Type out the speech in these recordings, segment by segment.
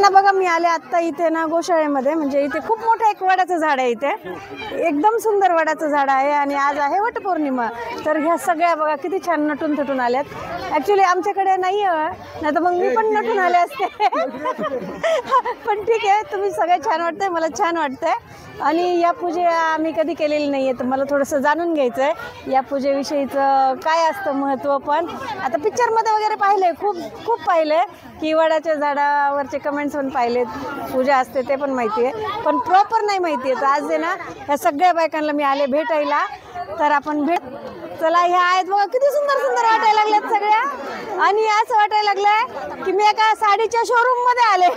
सगळ्यांना बघा मी आले आत्ता इथे ना गोशाळेमध्ये, म्हणजे इथे खूप मोठं एक वडाचं झाड आहे, इथे एकदम सुंदर वडाचं झाड आहे आणि आज आहे वटपौर्णिमा. तर ह्या सगळ्या बघा किती छान नटून थटून आल्यात. ॲक्च्युली आमच्याकडे नाही आहे, नाही तर मग मी पण नटून आले असते. पण ठीक आहे, तुम्ही सगळे छान वाटतंय, मला छान वाटतंय. आणि या पूजे आम्ही कधी केलेली नाही आहे, तर मला थोडंसं जाणून घ्यायचं आहे या पूजेविषयीचं काय असतं महत्त्व. पण आता पिक्चरमध्ये वगैरे पाहिलं आहे, खूप पाहिलं आहे की वडाच्या झाडावरचे कमेंट्स पण पाहिलेत, पूजा असते ते पण माहिती आहे, पण प्रॉपर नाही माहिती आहे. तर आज आहे ना ह्या सगळ्या बायकांना मी आले भेटायला, तर आपण चला. ह्या आहेत बघा किती सुंदर सुंदर वाटायला लागल्यात सगळ्या. आणि असं वाटायला लागलंय की मी एका साडीच्या शोरूम मध्ये आले.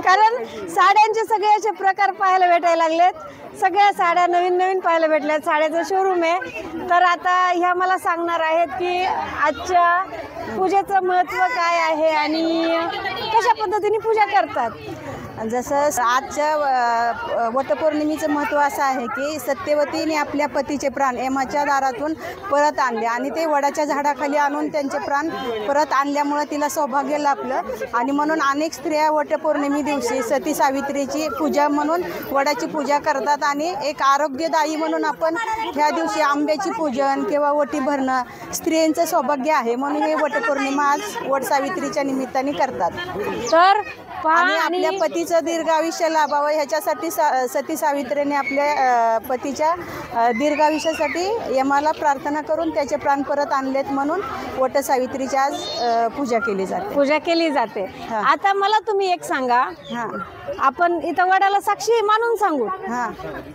कारण साड्यांचे सगळे असे प्रकार पाहायला भेटायला लागलेत, सगळ्या साड्या नवीन नवीन पाहायला भेटल्यात. साड्याचं शोरूम आहे. तर आता ह्या मला सांगणार आहेत की आजच्या पूजेचं महत्त्व काय आहे आणि कशा पद्धतीने पूजा करतात. जसं आजच्या वटपौर्णिमेचं महत्त्व असं आहे की सत्यवतीने आपल्या पतीचे प्राण यमाच्या दारातून परत आणले आणि ते वडाच्या झाडाखाली आणून त्यांचे प्राण परत आणल्यामुळं तिला सौभाग्य लाभलं. आणि म्हणून अनेक स्त्रिया वटपौर्णिमे दिवशी सती सावित्रीची पूजा म्हणून वडाची पूजा करतात. आणि एक आरोग्यदायी म्हणून आपण ह्या दिवशी आंब्याची पूजन किंवा वटी भरणं स्त्रियांचं सौभाग्य आहे म्हणून हे वटपौर्णिमा आज वटसावित्रीच्या निमित्ताने करतात. तर आणि आपल्या पतीचं दीर्घ आयुष्य लाभावं ह्याच्यासाठी सती सावित्रीने आपल्या पतीच्या दीर्घ आयुष्यासाठी यमाला प्रार्थना करून त्याचे प्राण परत आणलेत म्हणून वटसावित्रीची आज पूजा केली जाते. आता मला तुम्ही एक सांगा, आपण इथं वडाला साक्षी मानून सांगू,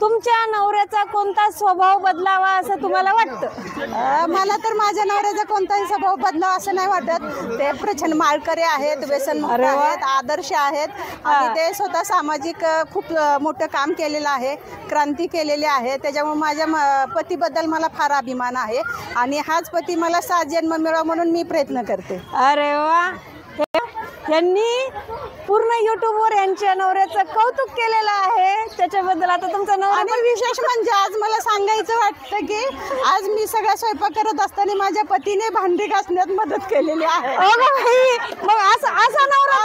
तुमच्या नवऱ्याचा कोणता स्वभाव बदलावा असं तुम्हाला वाटतं? मला तर माझ्या नवऱ्याचा कोणताही स्वभाव बदलावा असं नाही वाटत. ते प्रचंड माळकरी आहेत, व्यसनमुक्त आहेत, आदर्श आहेत आणि ते स्वतः सामाजिक खूप मोठं काम केलेलं आहे, क्रांती केलेली आहे. त्याच्यामुळे माझ्या पतीबद्दल मला फार अभिमान आहे आणि हाच पती मला 7 जन्म मिळावा म्हणून मी प्रयत्न करते. अरे वा, यांनी पूर्ण युट्यूबवर यांच्या नवऱ्याचं कौतुक केलेलं आहे, त्याच्याबद्दल आता तुमचा नवरा. आणि विशेष म्हणजे आज मला सांगायचं वाटतं की आज मी सगळा स्वयंपाक करत असताना माझ्या पतीने भांडी घासण्यात मदत केलेली आहे. मग असा नवरा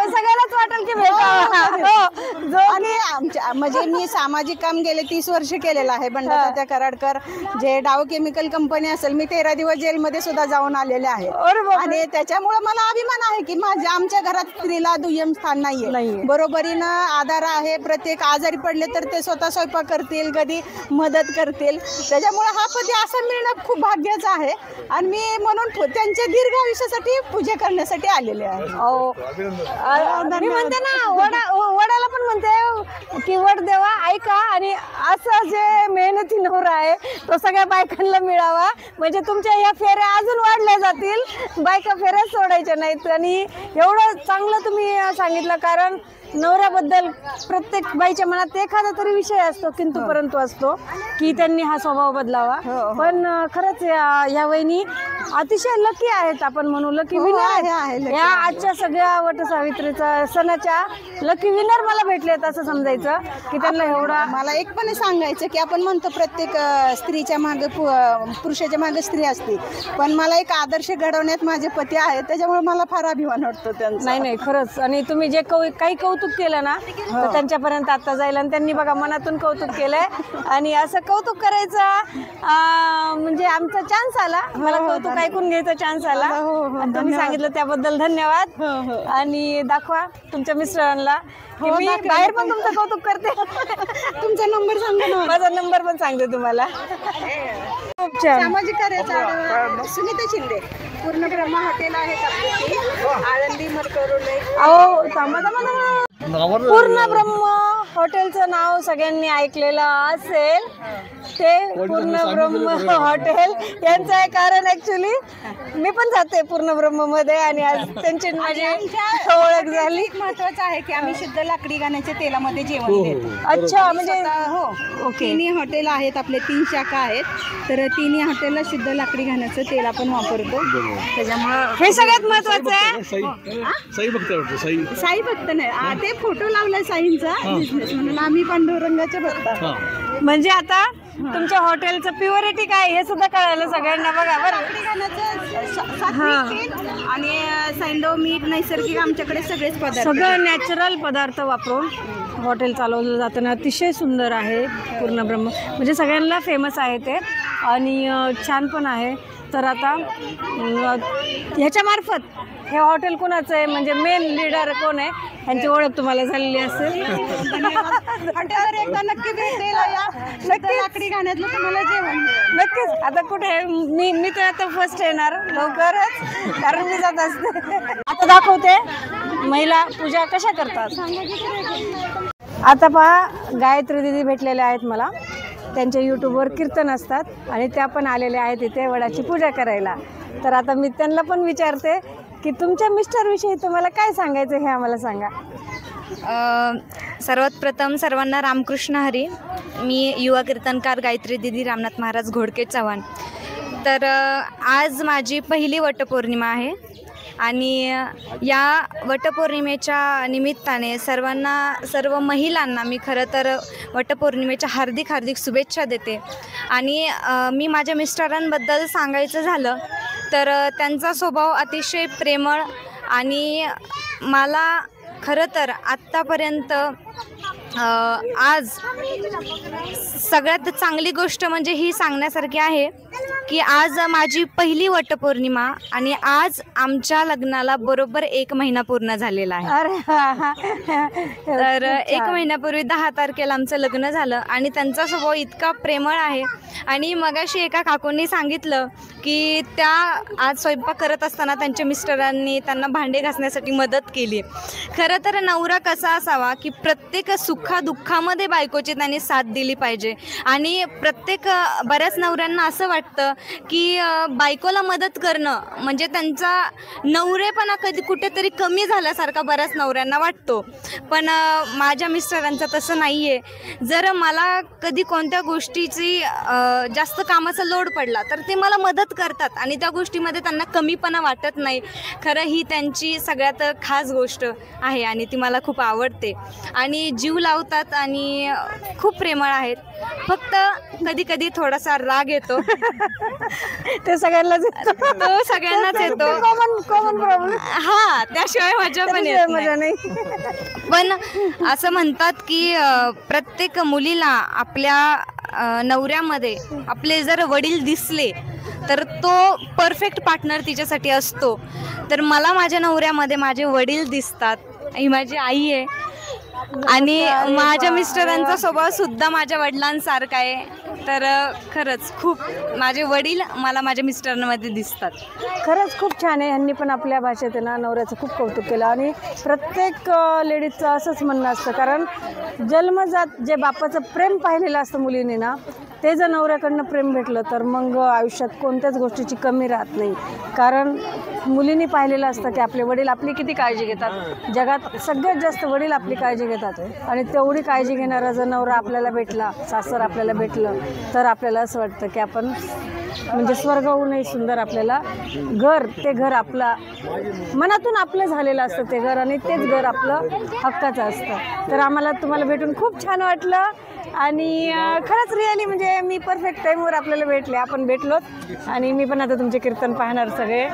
सगळ्यालाच वाटेल की भेटावा. आणि आमच्या म्हणजे मी सामाजिक काम गेले 30 वर्ष केलेलं आहे. बंडातात्या कराडकर जे डाव केमिकल कंपनी असेल, मी 13 दिवस जेलमध्ये सुद्धा जाऊन आलेले आहे. आणि त्याच्यामुळे मला अभिमान आहे की आमच्या घरात स्त्रीला दुय्यम स्थान नाहीये, बरोबरीनं आधार आहे. प्रत्येक आजारी पडले तर ते स्वतः स्वयंपाक करतील, कधी मदत करतील. त्याच्यामुळे हा पती असं मिळणं खूप भाग्याचं आहे आणि मी म्हणून त्यांच्या दीर्घ आयुष्यासाठी पूजा करण्यासाठी आलेले आहे. मी म्हणते ना, वडाला पण म्हणते की वड देवा ऐका, आणि असं जे मेहनती नवरा आहे तो सगळ्या बायकांना मिळावा, म्हणजे तुमच्या या फेऱ्या अजून वाढल्या जातील, बायका फेऱ्या सोडायच्या नाहीत. आणि एवढं चांगलं तुम्ही सांगितलं, कारण नवऱ्याबद्दल प्रत्येक बाईच्या मनात एखादा तरी विषय असतो, किंतु परंतु असतो की त्यांनी हा स्वभाव बदलावा. पण खरंच या वहिनी अतिशय लकी आहेत, आपण म्हणू लकी विनर आहे. या आजच्या सगळ्या वटसावित्रीचा सणाच्या लकी विनर मला भेटलेत असं समजायचं की त्यांना एवढा. मला एक पण सांगायचं की आपण म्हणतो प्रत्येक स्त्रीच्या मागे पुरुषाच्या मागे स्त्री असते, पण मला एक आदर्श घडवण्यात माझे पती आहेत, त्याच्यामुळे मला फार अभिमान वाटतो त्यांचा. नाही खरंच. आणि तुम्ही जे काही कौतुक केलं ना, तर त्यांच्यापर्यंत आता जाईल आणि त्यांनी बघा मनातून कौतुक केलंय. आणि असं कौतुक करायचा म्हणजे आमचा चान्स आला, मला कौतुक ऐकून घ्यायचा चान्स आला आणि तुम्ही सांगितलं त्याबद्दल धन्यवाद. आणि दाखवा तुमच्या मिस्टरांना की मी बाहेर पण तुमचं कौतुक करते. तुमचा नंबर सांगा ना. माझा नंबर पण सांगते तुम्हाला. खूप छान. सामाजिक कार्याचा सुनीता शिंदे, पूर्ण ब्रह्मा हॉटेल आहे आळंदी मरकरोले. अहो पूर्ण ब्रह्म हॉटेलचं नाव सगळ्यांनी ऐकलेलं असेल, ते पूर्ण ब्रह्म हॉटेल यांचं आहे. कारण ऍक्च्युली मी पण जाते पूर्ण ब्रह्म मध्ये आणि आज त्यांची माझी ओळख झाली. महत्वाचं आहे की आम्ही शुद्ध लाकडी घाण्याच्या तेलामध्ये जेवण देतो. अच्छा, म्हणजे हो, तिन्ही हॉटेल आहेत, आपले 3 शाखा आहेत, तर तिन्ही हॉटेलला शुद्ध लाकडी घाण्याचं तेल आपण वापरतो. त्याच्यामुळं हे सगळ्यात महत्वाचं आहे. साई भक्त नाही, ते फोटो लावलाय साईंचा बिझनेस म्हणून आम्ही पांडुरंगाचे भक्त. म्हणजे आता तुमच्या हॉटेलचं प्युरिटी काय हे सुद्धा कळालं सगळ्यांना बघा बरं. आणि सैंधव मीठ नैसर्गिक आमच्याकडे सगळेच पदार्थ सगळं नॅचरल पदार्थ वापरून हॉटेल चालवलं जातं ना. अतिशय सुंदर आहे पूर्ण ब्रह्म, म्हणजे सगळ्यांना फेमस आहे ते आणि छान पण आहे. तर आता ह्याच्यामार्फत हे हॉटेल कोणाचं आहे, म्हणजे मेन लीडर कोण आहे ह्यांची ओळख तुम्हाला झालेली असेल. हॉटेलवर एकदा नक्की भेट द्यायला या. नक्की लाकडी घाण्यातलं तुम्हाला जेवण नक्कीच. आता कुठे मी तर आता फर्स्ट येणार लवकरच, कारण मी जात असते. आता दाखवते महिला पूजा कशा करतात. आता पहा गायत्री दिदी भेटलेल्या आहेत मला. त्यांच्या यूट्यूबवर कीर्तन असतात आणि त्या पण आलेल्या आहेत इथे वडाची पूजा करायला. तर आता मी त्यांना पण विचारते की तुमच्या मिस्टरविषयी तुम्हाला काय सांगायचं हे आम्हाला सांगा. सर्वात प्रथम सर्वांना रामकृष्ण हरी. मी युवा कीर्तनकार गायत्री दिदी रामनाथ महाराज घोडके चव्हाण. तर आज माझी पहिली वटपौर्णिमा आहे आणि या वटपौर्णिमेच्या निमित्ताने सर्व महिलांना मी खरं तर वटपौर्णिमेच्या हार्दिक शुभेच्छा देते. आणि मी माझ्या मिस्टरांबद्दल सांगायचं झालं तर त्यांचा स्वभाव अतिशय प्रेमळ आणि मला खरं तर आत्तापर्यंत आज सगळ्यात चांगली गोष्ट म्हणजे ही सांगण्यासारखी आहे की आज माझी पहिली वटपौर्णिमा आणि आज आमच्या लग्नाला बरोबर 1 महिना पूर्ण झालेला आहे. तर 1 महिन्यापूर्वी 10 तारखेला आमचं लग्न झालं आणि त्यांचा स्वभाव इतका प्रेमळ आहे. आणि मगाशी एका काकूंनी सांगितलं की त्या आज स्वयंपाक करत असताना त्यांच्या मिस्टरांनी त्यांना भांडे घासण्यासाठी मदत केली. खरं तर नवरा कसा असावा की प्रत्येक सुखादुःखामध्ये बायकोची त्यांनी साथ दिली पाहिजे. आणि बऱ्याच नवऱ्यांना असं वाटतं की बायकोला मदत करणं म्हणजे त्यांचा नवरेपणा कधी कुठेतरी कमी झाल्यासारखा बऱ्याच नवऱ्यांना वाटतो. पण माझ्या मिस्टरांचं तसं नाही आहे. जर मला कधी कोणत्या गोष्टीची जास्त कामाचा लोड पडला तर ते मला मदत करतात आणि त्या गोष्टीमध्ये त्यांना कमीपणा वाटत नाही. खरं ही त्यांची सगळ्यात खास गोष्ट आहे आणि ती मला खूप आवडते. आणि जीव लावतात आणि खूप प्रेमळ आहेत. फक्त कधी कधी थोडासा राग येतो. ते सगळ्यांनाच तो सगळ्यांनाच येतो. Common problem. हा, त्याशिवाय मजा पण येत नाही. पण असं म्हणतात की प्रत्येक मुलीला आपल्या नवऱ्यामध्ये आपले जर वडील दिसले तर तो परफेक्ट पार्टनर तिच्यासाठी असतो. तर मला माझ्या नवऱ्यामध्ये माझे वडील दिसतात. ही माझी आई आहे आणि माझ्या मिस्टरांचा स्वभाव सुद्धा माझ्या वडिलांसारखा आहे. तर खरंच खूप माझे वडील मला माझ्या मिस्टरांमध्ये दिसतात. खरंच खूप छान आहे. ह्यांनी पण आपल्या भाषेत ना नवऱ्याचं खूप कौतुक केलं आणि प्रत्येक लेडीजचं असंच म्हणणं असतं, कारण जन्मजात जे बापाचं प्रेम पाहिलेलं असतं मुलीने ना, ते जर नवऱ्याकडनं प्रेम भेटलं तर मग आयुष्यात कोणत्याच गोष्टीची कमी राहत नाही. कारण मुलींनी पाहिलेलं असतं की आपले वडील आपली किती काळजी घेतात. जगात सगळ्यात जास्त वडील आपली काळजी घेतात आणि तेवढी काळजी घेणारा जर नवरा आपल्याला भेटला, सासर आपल्याला भेटलं तर आपल्याला असं वाटतं की आपण म्हणजे स्वर्गाहूनही सुंदर आपल्याला ते घर आपला मनातून आपलं झालेलं असतं ते घर आणि तेच घर आपलं हक्काचं असतं. तर आम्हाला तुम्हाला भेटून खूप छान वाटलं आणि खरंच रिअली म्हणजे मी परफेक्ट टाईमवर आपल्याला भेटले. आपण भेटलोत आणि मी पण आता तुमचे कीर्तन पाहणार. सगळे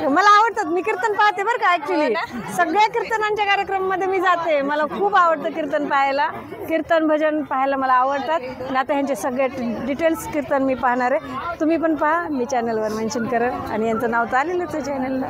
मला आवडतात. मी कीर्तन पाहते बरं का. ॲक्च्युली सगळ्या कीर्तनांच्या कार्यक्रमामध्ये मी जाते. मला खूप आवडतं कीर्तन पाहायला. कीर्तन भजन पाहायला मला आवडतात आणि आता ह्यांचे सगळे डिटेल्स कीर्तन मी पाहणार आहे. तुम्ही पण पहा. मी चॅनलवर मेन्शन करेन आणि यांचं नाव तर आलेलंच आहे चॅनलला.